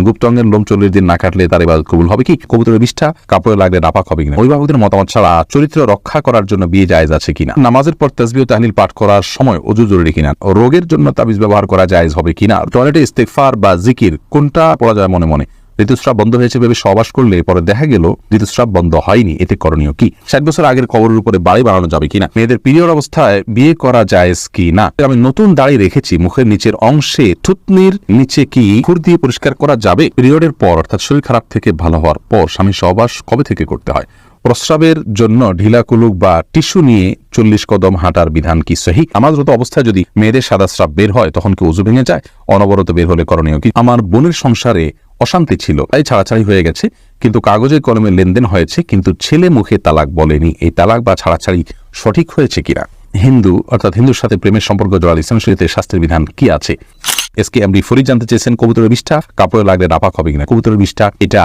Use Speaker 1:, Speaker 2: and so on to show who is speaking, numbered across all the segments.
Speaker 1: গুপ্ত অঙ্গের লোম 40 দিন না কাটলে তার ইবাদত কবুল হবে কি? কবুতরের বিষ্ঠা কাপড়ে লাগলে নাপাক হবে কিনা? অভিভাবকদের মতামত ছাড়া চরিত্র রক্ষা করার জন্য বিয়ে জায়েজ আছে কিনা? নামাজের পর তাসবিহ ও তাহলিল পাঠ করার সময় ওযু জরুরি কিনা? রোগের জন্য তাবিজ ব্যবহার করা জায়েজ হবে কিনা? টয়লেটে ইস্তেগফার বা জিকির কোনটা পড়া যায় মনে মনে? ঋতুস্রাব বন্ধ হয়েছে ভেবে সহবাস করলে পরে দেখা গেল ঋতুস্রাব বন্ধ হয়নি, এতে করণীয় কি? 60 বছর আগের কবরের উপরে বাড়ি বানানো যাবে কিনা? মেয়েদের পিরিয়ড অবস্থায় বিয়ে করা জায়েজ কি না? আমি নতুন দাড়ি রেখেছি, মুখের নিচের অংশে থুতনির নিচে কি খুর দিয়ে পরিষ্কার করা যাবে? পিরিয়ডের পর অর্থাৎ শরীর খারাপ থেকে ভালো হওয়ার পর স্বামী সহবাস কবে থেকে করতে হয়? প্রস্রাবের জন্য ঢিলা কুলুক বা টিস্যু নিয়ে 40 কদম হাঁটার বিধান কি সহিহ? নামাজরত অবস্থায় যদি মেয়েদের সাদা স্রাব বের হয় তখন কি ওযু ভেঙে যায়? অনবরত বের হলে করণীয় কি? আমার বোনের সংসারে অশান্তি ছিল, তাই ছাড়াছাড়ি হয়ে গেছে, কিন্তু কাগজে কলমে লেনদেন হয়েছে, কিন্তু ছেলে মুখে তালাক বলেনি। এই তালাক বা ছাড়াছাড়ি সঠিক হয়েছে কিনা? হিন্দু অর্থাৎ হিন্দুর সাথে প্রেমের সম্পর্ক জড়ালে ইসলাম শরীয়তে শাস্ত্রের বিধান কি আছে? SKMD ফরিদ জানতে চেয়েছেন কবুতরের বিষ্ঠা কাপড়ে লাগলে নাপাক হবে কিনা? কবুতরের বিষ্ঠা এটা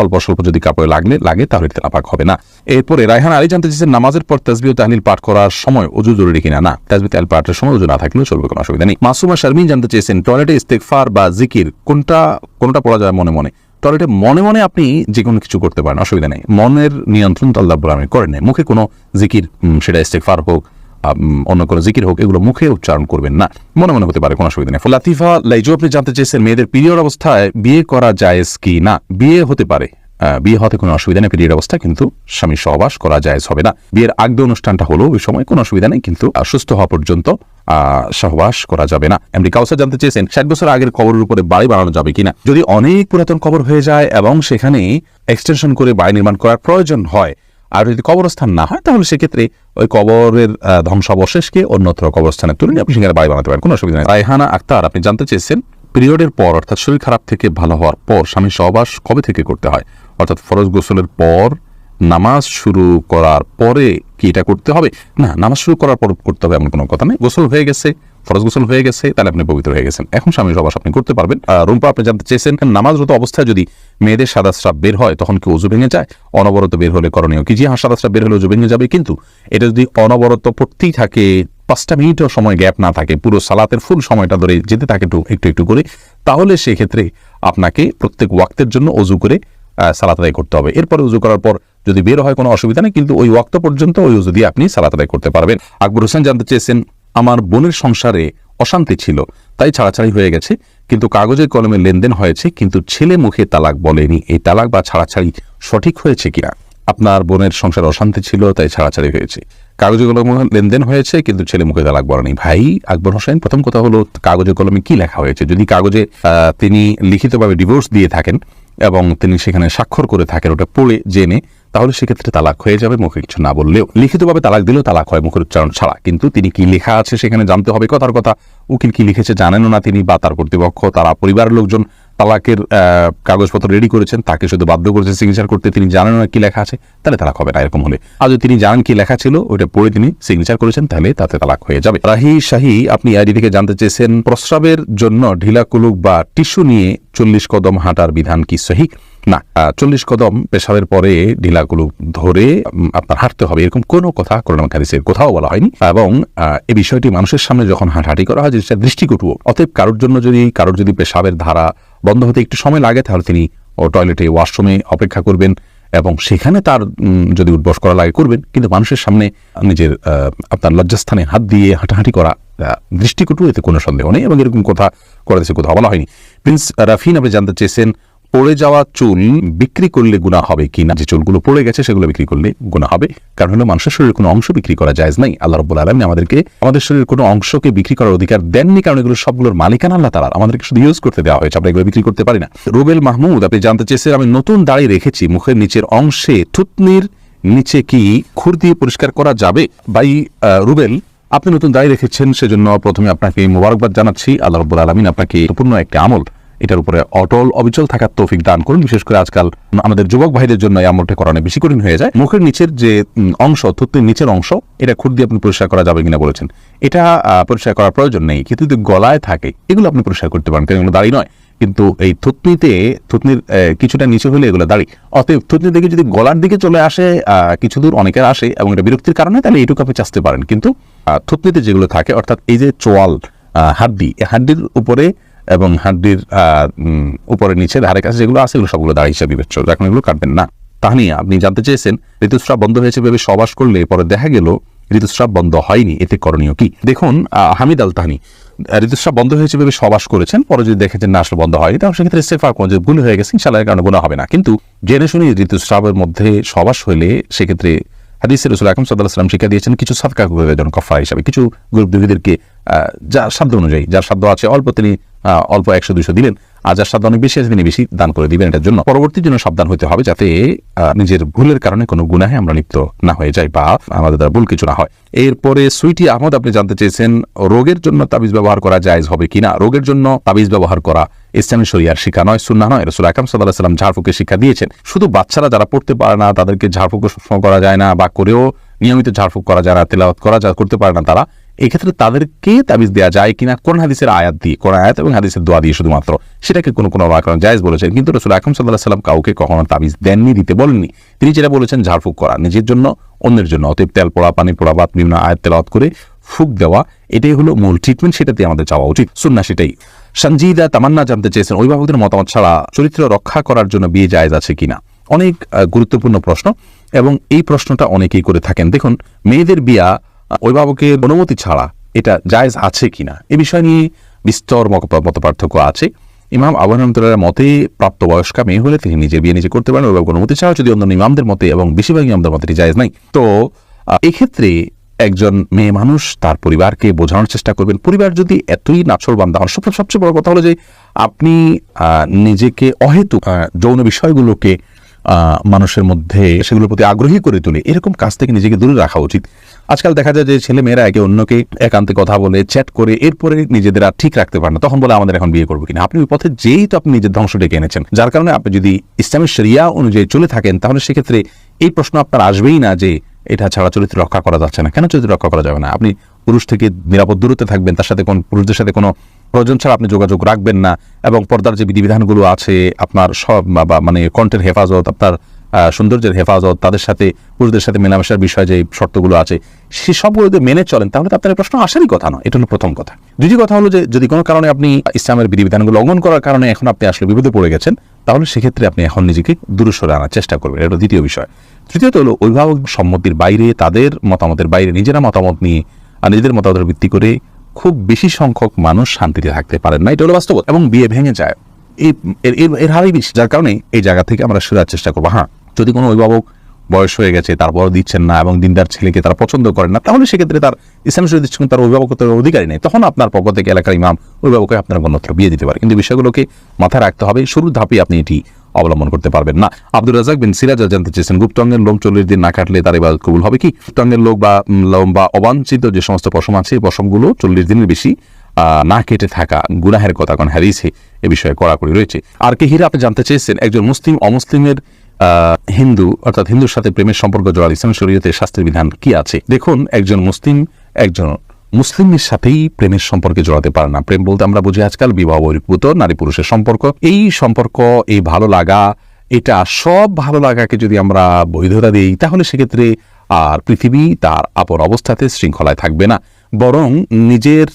Speaker 1: অল্প স্বল্প যদি কাপড়ে লাগে তাহলে এটা নাপাক হবে না। এরপরে রায়হান আলী জানতে চেয়েছেন নামাজের পর তাসবিহ ও তাহলিল পাঠ করার সময় ওযু জরুরি কিনা? না, তাসবিহ তাহলিল পাঠের সময় ওযু না থাকলেও চলবে, কোনো অসুবিধা নেই। মাসুমা শারমিন জানতে চেয়েছেন টয়লেটে ইস্তেগফার বা জিকির কোনটা পড়া যায় মনে মনে? টয়লেটে মনে মনে আপনি যে কোনো কিছু করতে পারেন, অসুবিধা নেই। মনের নিয়ন্ত্রণ তো আল্লাহ রাব্বুল আলামিন করেন নাই। মুখে কোনো জিকির, সেটা ইস্তেগফার হোক অন্য কোনো জিকির হোক, এগুলো মুখে উচ্চারণ করবেন না, মনে মনে হতে পারে, কোনো অসুবিধা নেই। লাতিফা লাইজু আপনি জানতে চেয়েছেন মেয়েদের পিরিয়ড অবস্থায় বিয়ে করা জায়েজ কি না? বিয়ে হতে পারে, বিয়ে হতে কোনো অসুবিধা নেই পিরিয়ড অবস্থা, কিন্তু স্বামী সহবাস করা জায়েজ হবে না। বিয়ের আগে অনুষ্ঠানটা হলো ওই সময় কোনো অসুবিধা নেই, কিন্তু সুস্থ হওয়া পর্যন্ত সহবাস করা যাবে না। এমডি কাউসার জানতে চেয়েছেন 60 বছর আগের কবরের উপরে বাড়ি বানানো যাবে কিনা? যদি অনেক পুরাতন কবর হয়ে যায় এবং সেখানে এক্সটেনশন করে বাড়ি নির্মাণ করার প্রয়োজন হয়, আর যদি কবরস্থান না হয় তাহলে সেক্ষেত্রে ওই কবরের ধ্বংসাবশেষকে অন্যত্র কবরস্থানে তুলে নিয়ে আপনি সেখানে বাড়ি বানাতে পারেন, কোনো অসুবিধা নেই। রায়হানা আক্তার আপনি জানতে চেয়েছেন পিরিয়ডের পর অর্থাৎ শরীর খারাপ থেকে ভালো হওয়ার পর স্বামী সহবাস কবে থেকে করতে হয়? অর্থাৎ ফরজ গোসলের পর, নামাজ শুরু করার পরে কি এটা করতে হবে? না, নামাজ শুরু করার পর করতে হবে এমন কোনো কথা নেই। গোসল হয়ে গেছে, ফরজ গোসল হয়ে গেছে, তাহলে আপনি পবিত্র হয়ে গেছেন, এখন স্বামী সহবাস আপনি করতে পারবেন। রুম্পা আপনি জানতে চেয়েছেন নামাজরত অবস্থায় যদি মেয়েদের সাদা স্রাব বের হয় তখন কি ওযু ভেঙে যায়? অনবরত বের হলে করণীয় কি? জি হ্যাঁ, সাদা স্রাব বের হলে ওযু ভেঙে যাবে, কিন্তু এটা যদি অনবরত পড়তেই থাকে, 5টা মিনিটও সময় গ্যাপ না থাকে, পুরো সালাতের ফুল সময়টা ধরে যেতে থাকে একটু একটু করে, তাহলে সেক্ষেত্রে আপনাকে প্রত্যেক ওয়াক্তের জন্য ওযু করে সালাত আদায় করতে হবে। এরপরে ওযু করার পর যদি বের হয় কোনো অসুবিধা নেই, কিন্তু ওই ওয়াক্ত পর্যন্ত ওই ওযু দিয়ে আপনি সালাত আদায় করতে পারবেন। আকবর হোসেন জানতে চেয়েছেন আমার বোনের সংসারে অশান্তি ছিল, তাই ছাড়াছাড়ি হয়ে গেছে, কিন্তু কাগজে কলমে লেনদেন হয়েছে, কিন্তু ছেলে মুখে তালাক বলেনি। এই তালাক বা ছাড়াছাড়ি সঠিক হয়েছে কিনা? আপনার বোনের সংসারে অশান্তি ছিল তাই ছাড়াছাড়ি হয়েছে, কাগজে কলমে লেনদেন হয়েছে, কিন্তু ছেলে মুখে তালাক বলেনি। ভাই আকবর হোসেন, প্রথম কথা হলো কাগজে কলমে কি লেখা হয়েছে? যদি কাগজে তিনি লিখিতভাবে ডিভোর্স দিয়ে থাকেন এবং তিনি সেখানে স্বাক্ষর করে থাকেন, ওটা পড়ে জেনে, তাহলে সেক্ষেত্রে তালাক হয়ে যাবে মুখে কিছু না বললেও। লিখিতভাবে তালাক দিলেও তালাক হয় মুখের উচ্চারণ ছাড়া, কিন্তু তিনি কি লেখা আছে সেখানে জানতে হবে। কথার কথা উকিল কি লিখেছে জানেনও না তিনি, বা তার কর্তৃপক্ষ, তারা পরিবারের লোকজন তালাকের কাগজপত্র রেডি করেছেন, তাকে শুধু বাধ্য করেছে সিগনেচার করতে, তিনি জানেন না কি লেখা আছে, তাহলে তালাক হবে না। এরকম হলে, আর যদি তিনি জানেন কি লেখা ছিল ওইটা পড়ে তিনি সিগনেচার করেছেন, তাহলে তাতে তালাক হয়ে যাবে। রাহি শাহী আপনি আইডি থেকে জানতে চেয়েছেন প্রস্রাবের জন্য ঢিলা কুলুক বা টিস্যু নিয়ে 40 কদম হাঁটার বিধান কি সহিহ? না, 40 কদম পেশাবের পরে ঢিলা কুলুক ধরে আপনার হাঁটতে হবে, এরকম কোনো কথা কোরআন হাদিসের কোথাও বলা হয়নি। এবং এই বিষয়টি মানুষের সামনে যখন হাঁটাহাঁটি করা হয় যেটা দৃষ্টিকটু, অতএব কারোর যদি পেশাবের ধারা বন্ধ হতে একটু সময় লাগে তাহলে তিনি টয়লেটে ওয়াশরুমে অপেক্ষা করবেন, এবং সেখানে তার যদি উঠবস করা লাগে করবেন, কিন্তু মানুষের সামনে নিজের আপনার লজ্জাস্থানে হাত দিয়ে হাঁটাহাঁটি করা দৃষ্টিকটু, এতে কোনো সন্দেহ নেই, এবং এরকম কথা করে দেশে কোথাও বলা হয়নি। প্রিন্স রাফিন আপনি জানতে চেয়েছেন পড়ে যাওয়া চুল বিক্রি করলে গুনাহ হবে কিনা? যে চুলগুলো পড়ে গেছে সেগুলো বিক্রি করলে গুনাহ হবে, কারণ হলো মানুষের শরীরের কোনো অংশ বিক্রি করা জায়েজ নাই। আল্লাহ রাব্বুল আলামিন আমাদেরকে আমাদের শরীরের কোনো অংশকে বিক্রি করার অধিকার দেননি, কারণ এগুলো সবগুলোর মালিকানা আল্লাহ তাআলা, আমাদেরকে শুধু ইউজ করতে দেওয়া হয়েছে, আমরা এগুলো বিক্রি করতে পারি না। রুবেল মাহমুদ আপনি জানতে চেয়েছেন আমি নতুন দাড়ি রেখেছি, মুখের নিচের অংশে থুতনির নিচে কি খুর দিয়ে পরিষ্কার করা যাবে? ভাই রুবেল, আপনি নতুন দাড়ি রেখেছেন, সেজন্য প্রথমে আপনাকে মোবারকবাদ জানাচ্ছি। আল্লাহ রাব্বুল আলামিন আপনাকে পূর্ণ একটা আমল, এটার উপরে অটল অবিচল থাকার তৌফিক দান করুন। বিশেষ করে আজকাল আমাদের যুবক ভাইদের জন্য এই আমলটা করানো বেশি কঠিন হয়ে যায়। মুখের নিচের যে অংশ, থুতনির নিচের অংশ, এটা খুর দিয়ে আপনি পরিষ্কার করা যাবে কিনা বলেছেন, এটা পরিষ্কার করার প্রয়োজন নেই, কিন্তু যদি গলায় থাকে এগুলো আপনি পরিষ্কার করতে পারেন, কারণ এগুলো দাড়ি নয়। কিন্তু এই থুতনির কিছুটা নিচে হলে এগুলো দাড়ি, অতএব থুতনি থেকে যদি গলার দিকে চলে আসে কিছু দূর অনেকের আসে এবং এটা বিরক্তির কারণে, তাহলে এইটুকু আপনি চাচতে পারেন। কিন্তু থুতনিতে যেগুলো থাকে, অর্থাৎ এই যে চোয়াল হাড্ডি, এই হাড্ডির উপরে এবং হাড্ডির উপরে নিচে ধারে কাছে যেগুলো আছে এগুলো সবগুলো দাঁড়া হিসাবে বিবেচ্য, এখন এগুলো কাটবেন না। তাহনিয়া, আপনি জানতে চেয়েছেন ঋতুস্রাব বন্ধ হয়েছে ভেবে সবাস করলে পরে দেখা গেল ঋতুস্রাব বন্ধ হয়নি, এতে করণীয় কি? দেখুন, হামিদ আল তাহনি ঋতুস্রাব বন্ধ হয়েছে ভেবে সবাস করেছেন, পরে যদি দেখেছেন না আসলে বন্ধ হয়নি, তাহলে সেক্ষেত্রে ইস্তেগফার করুন যে ভুল হয়ে গেছে, ইনশাআল্লাহ এর কারণে গুনাহ হবে না। কিন্তু জেনে শুনে ঋতুস্রাবের মধ্যে সবাস হইলে সেক্ষেত্রে হাদিসে রাসূল আকরাম সাল্লাল্লাহু আলাইহি ওয়াসাল্লাম শিক্ষা দিয়েছেন কিছু সাদকা করে দেন কাফারা হিসাবে। কিছু গরিব দুঃখীদেরকে যার সাধ্য অনুযায়ী, যার সাধ্য আছে অল্প তিনি অল্প 100-200 দিলেন, আর যার সাধ্য অনেক বেশি আছে তিনি বেশি দান করে দিবেন। এটার জন্য পরবর্তীর জন্য সাবধান হতে হবে যাতে নিজের ভুলের কারণে কোনো গুনাহে আমরা লিপ্ত না হয়ে যাই বা আমাদের দ্বারা ভুল কিছু না হয়। এরপরে সুইটি আহমদ, আপনি জানতে চেয়েছেন রোগের জন্য তাবিজ ব্যবহার করা জায়েজ হবে কিনা। রোগের জন্য তাবিজ ব্যবহার করা ইসলামী শরিয়ার শিক্ষা নয়, সুন্নাহ নয়। রাসূল আকরাম সাল্লাল্লাহু আলাইহি ওয়াসাল্লাম ঝাড়ফুঁকের শিক্ষা দিয়েছেন। শুধু বাচ্চারা যারা পড়তে পারে না তাদেরকে ঝাড়ফুঁক করা যায় না, বা করেও নিয়মিত ঝাড়ফুঁক করা যায় না, তেলাওয়াত করা যা করতে পারে না, তারা এই ক্ষেত্রে তাদেরকে তাবিজ দেওয়া যায় কিনা কোন হাদিসের আয়াত দিয়ে, কোন আয়াত এবং হাদিসের দোয়া দিয়ে শুধুমাত্র, সেটাকে কোনো ওলামা জায়েজ বলেছেন। কিন্তু রাসূল আকরাম সাল্লাল্লাহু আলাইহি ওয়াসাল্লাম কাউকে কখনো তাবিজ দেননি, দিতে বলেননি। তিনি যেটা বলেছেন ঝাড়ফুঁক করা নিজের জন্য, অন্যের জন্য। অতএব তেল পড়া, পানি পড়া বা বিভিন্ন আয়াত তেলাওয়াত করে ফুঁক দেওয়া, এটাই হলো মূল ট্রিটমেন্ট, সেটাতে আমাদের চাওয়া উচিত, সুন্নাহ সেটাই। সঞ্জিদা তামান্না জানতে চেয়েছেন অভিভাবকদের মতামত ছাড়া চরিত্র রক্ষা করার জন্য বিয়ে জায়েজ আছে কিনা। অনেক গুরুত্বপূর্ণ প্রশ্ন এবং এই প্রশ্নটা অনেকেই করে থাকেন। দেখুন, মেয়েদের বিয়া অভিভাবকের অনুমতি ছাড়া এটা জায়েজ আছে কিনা এ বিষয় নিয়ে বিস্তর মত পার্থক্য আছে। ইমাম আবু হানিফার মতে প্রাপ্তবয়স্কা মেয়ে হলে তিনি নিজে বিয়ে নিজে করতে পারেন অভিভাবক অনুমতি ছাড়া, যদি অন্য ইমামদের মতে এবং বেশিরভাগ ইমামদের মতে এটি জায়েজ নাই। তো এক্ষেত্রে একজন মেয়ে মানুষ তার পরিবারকে বোঝানোর চেষ্টা করবেন। পরিবার যদি এতই নাছোড়বান্দা হন, সবচেয়ে বড় কথা হলো যে আপনি নিজেকে অহেতুক যৌন বিষয়গুলোকে মানুষের মধ্যে সেগুলোর প্রতি আগ্রহী করে তুলে, এরকম কাজ থেকে নিজেকে দূরে রাখা উচিত। আজকাল দেখা যায় যে ছেলে মেয়েরা একে অন্যকে একান্তে কথা বলে, চ্যাট করে, এরপরে নিজেদের আর ঠিক রাখতে পারে না, তখন বলে আমাদের এখন বিয়ে করবো কিনা। আপনি ওই পথে যেই তো আপনি নিজের ধ্বংস ডেকে এনেছেন, যার কারণে আপনি যদি ইসলামের শরিয়া অনুযায়ী চলে থাকেন তাহলে সেক্ষেত্রে এই প্রশ্ন আপনার আসবেই না যে এটা ছাড়া চরিত্র রক্ষা করা যাচ্ছে না। কেন চরিত্র রক্ষা করা যাবে না? আপনি পুরুষ থেকে নিরাপদ দূরত্বে থাকবেন, তার সাথে কোন পুরুষদের সাথে কোনো প্রয়োজন ছাড়া আপনি যোগাযোগ রাখবেন না, এবং পর্দার যে বিধিবিধানগুলো আছে, আপনার সব মানে কণ্ঠের হেফাজত, আপনার সৌন্দর্যের হেফাজত, তাদের সাথে পুরুষদের সাথে মেলামেশার বিষয়ে যে শর্তগুলো আছে সে সবগুলো যদি মেনে চলেন তাহলে তো আপনার প্রশ্ন আসারই কথা নয়। এটা হলো প্রথম কথা। দ্বিতীয় কথা হলো যে যদি কোনো কারণে আপনি ইসলামের বিধিবিধানগুলো লঙ্ঘন করার কারণে এখন আপনি আসলে বিপদে পড়ে গেছেন, তাহলে সেক্ষেত্রে আপনি এখন নিজেকে দূরে সরে আনার চেষ্টা করবেন। এটা দ্বিতীয় বিষয়। তৃতীয়ত হলো অভিভাবক সম্মতির বাইরে, তাদের মতামতের বাইরে নিজেরা মতামত নিয়ে আর নিজেদের মতামতের ভিত্তি করে খুব বেশি সংখ্যক মানুষ শান্তিতে থাকতে পারেন না, এটা হলো বাস্তব, এবং বিয়ে ভেঙে যায় এর হারই বেশি। যার কারণে এই জায়গা থেকে আমরা সরার চেষ্টা করবো। হ্যাঁ, যদি কোনো অভিভাবক বয়স হয়ে গেছে, তারপর দিচ্ছেন না এবং দিনদার ছেলেকে তারা পছন্দ করেন না, তাহলে সেক্ষেত্রে তার ইসলামের শরীয়ত দিচ্ছেন, তার অভিভাবকত্বের অধিকারী নেই, তখন আপনার পক্ষ থেকে এলাকার ইমাম অভিভাবককে আপনার অন্যত্র বিয়ে দিতে পারে। কিন্তু বিষয়গুলোকে মাথায় রাখতে হবে, শুরুর ধাপে আপনি এটি অবলম্বন করতে পারবেন না। আব্দুর রাজাক বিন সিরাজ জানতে চেয়েছেন গুপ্ত অঙ্গের লোম 40 দিন না কাটলে তার ইবাদত কবুল হবে কি। গুপ্ত অঙ্গের লোম বা অবাঞ্ছিত যে সমস্ত পশম আছে, এই পশমগুলো 40 দিনের বেশি না কেটে থাকা গুনাহের কথা কোন হাদিসে এ বিষয়ে কড়াকড়ি রয়েছে। আর কে হিরা, আপনি জানতে চেয়েছেন একজন মুসলিম অমুসলিমের হিন্দু অর্থাৎ হিন্দুর সাথে প্রেমের সম্পর্ক জড়াল ইসলাম শরীয়তে শাস্ত্রের বিধান কি আছে। দেখুন, একজন মুসলিমের সাথেই প্রেমের সম্পর্কে জড়াতে পারে না। প্রেম বলতে আমরা বুঝি আজকাল বিবাহ বহির্ভূত নারী পুরুষের সম্পর্ক। এই সম্পর্ক, এই ভালো লাগা, এটা সব ভালো লাগাকে যদি আমরা বৈধতা দিই তাহলে সেক্ষেত্রে আর পৃথিবী তার আপন অবস্থাতে শৃঙ্খলায় থাকবে না, বরং নিজের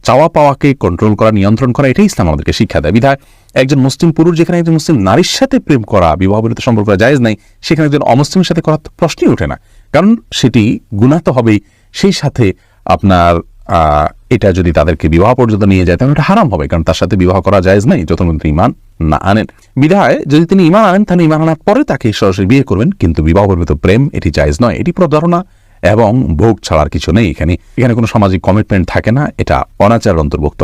Speaker 1: চাওয়া পাওয়াকে কন্ট্রোল করা, নিয়ন্ত্রণ করা, এটাই ইসলাম আমাদেরকে শিক্ষা দেয়। বিধায় একজন মুসলিম পুরুষ যেখানে একজন মুসলিম নারীর সাথে প্রেম করা, বিবাহ বহির্ভূত সম্পর্ক করা জায়েজ নাই, সেখানে একজন অমুসলিমের সাথে করার প্রশ্নই ওঠে না, কারণ সেটি গুনাহ তো হবেই, সেই সাথে আপনার এটা যদি তাদেরকে বিবাহ পর্যন্ত নিয়ে যায় তাহলে এটা হারাম হবে, কারণ তার সাথে বিবাহ করা জায়েজ নাই যতক্ষণ তিনি ঈমান না আনেন। বিধায় যদি তিনি ঈমান আনেন তাহলে ঈমান আনার পরে তাকে সরাসরি বিয়ে করবেন, কিন্তু বিবাহ বহির্ভূত প্রেম এটি জায়েজ নয়। এটি প্রতারণা এবং ভোগ ছাড়ার কিছু নেই। এখানে কোনো সামাজিক কমিটমেন্ট থাকে না, এটা অনাচারের অন্তর্ভুক্ত।